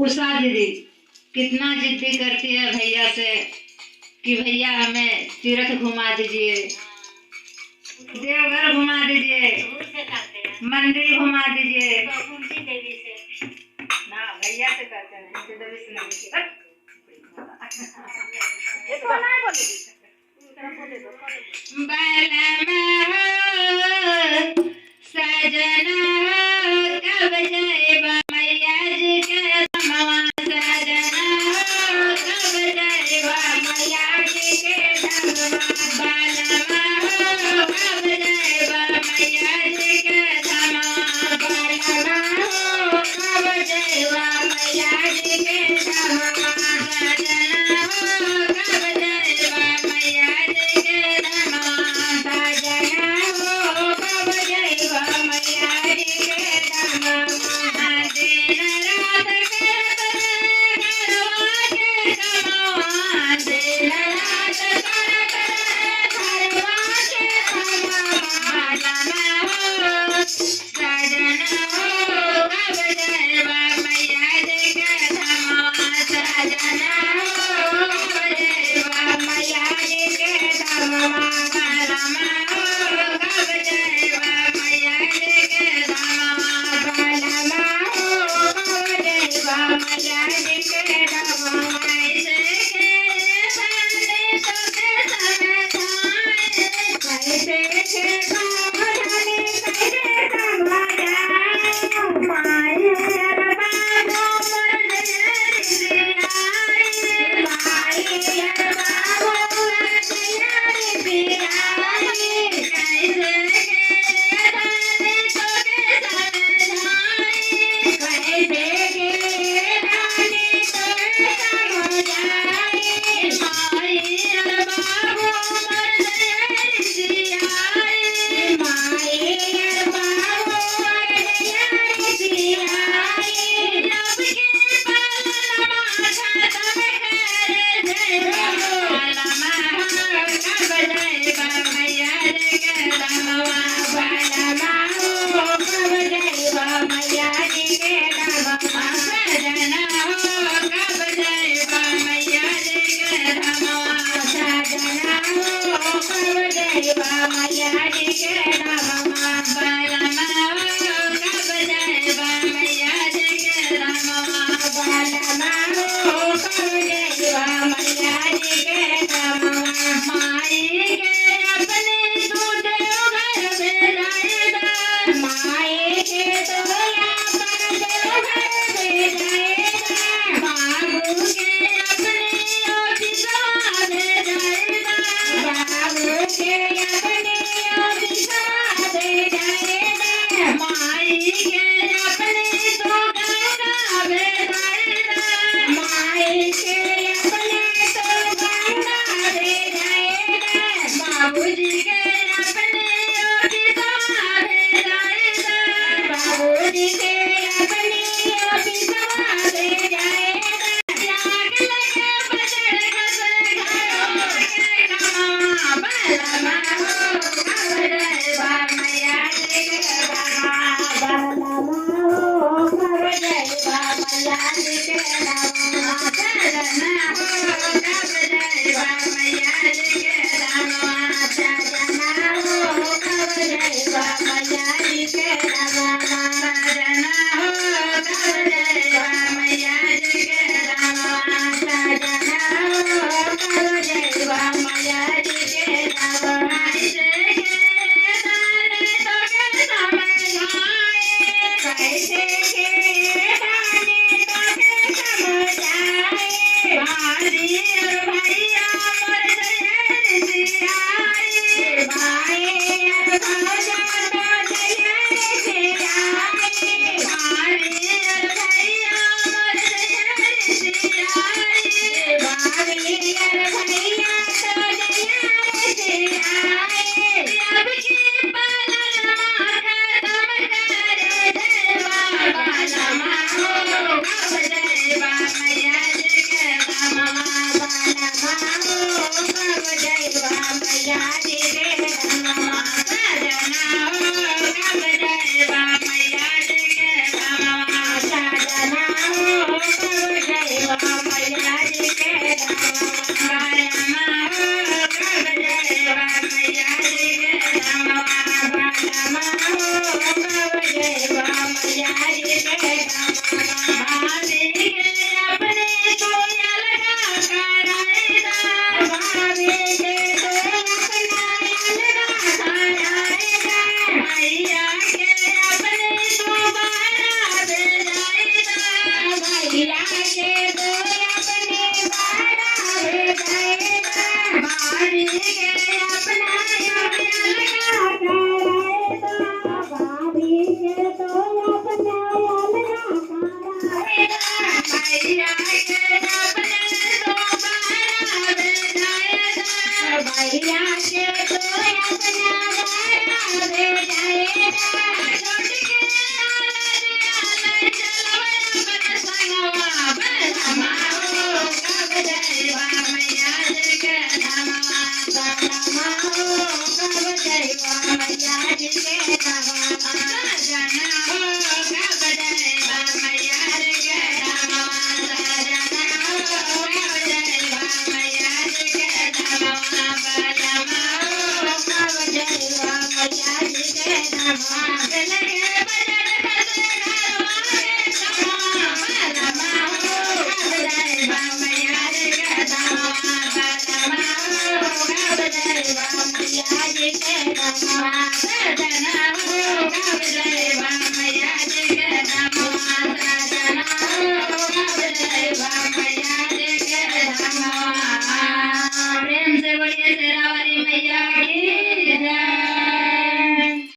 उषा दीदी कितना जिद्दी करती है भैया से कि भैया हमें तीर्थ घुमा दीजिए, देवघर घुमा दीजिए, मंदिर घुमा दीजिए। ना भैया से कहते हैं, उनसे देवी से नहीं। सजना कब जाएगा मैया जी के धमवा, सजना कब जाएगा मैया जी के धमवा, बालमा कब जाएगा मैया जी के धमवा, बालमा कब जाएगा मैया जी के धमवा, सजना कब जाएगा मैया जी के धमवा, सजना कब जाएगा मैया जी के धमवा, दिन रात करत घरवा के कमवा, दिन रात करत घरवा के कमवा, बालमा सजना कब जाएगा मैया जी के धमवा, सजना कब जाएगा मैया जी के धमवा, बालमा कब जाएगा मैया जी के धमवा, बालमा कब जाएगा मैया जी के धमवा। कैसे के साले तो के समझाए, कैसे के सावधानी कैसे समझाए, माये अरबाबो मरदयारी बिराई, माये अरबाबो मरदयारी बिराई, कैसे के दानी तो के समझाए, कैसे के दानी तो के समझाए, माये अरबाबो मरदयारी बिराई, माये अरबाबो मरदयारी बिराई, लब के बालमा खत्म करे जयवा, बालमा कब जाएगा मैया जी के धमवा, बालमा कब जाएगा मैया जी के धमवा, सजना कब जाएगा मैया जी के धमवा, सजना कब जाएगा मैया जी के धमवा, बालमा कब जाएगा मैया जी के धमवा, बालमा कब जाएगा मैया जी के धमवा। माई के अपने तू देवघर भेजाएगा, माई के तो अपन देवघर भेजाएगा, बाबू के अपने ऑफिसवा भेजाएगा, बाबू के अपने ऑफिसवा भेजाएगा, माई के अपने तो गंगा भेजाएगा, माई के अपने तो गंगा भेजाएगा, बाबूजी के अपने ऑफिसवा भेजाएगा, बाबूजी के अपने ऑफिसवा भेजाएगा, लाग लगे बजर घस घरों के कमवा, बालमा कब जाएगा मैया जी के धमवा, बालमा कब जाएगा मैया जी के धमवा, सजना कब जाएगा मैया जी के धमवा, सजना कब जाएगा मैया जी के धमवा, सजना कब जाएगा मैया जी के धमवा, सजना कब जाएगा मैया जी के धमवा। कैसे के दानी तो के समझाए, कैसे के दानी तो के समझाए, धामवा बरहमा हो कब जइबा मैया जी के धामवा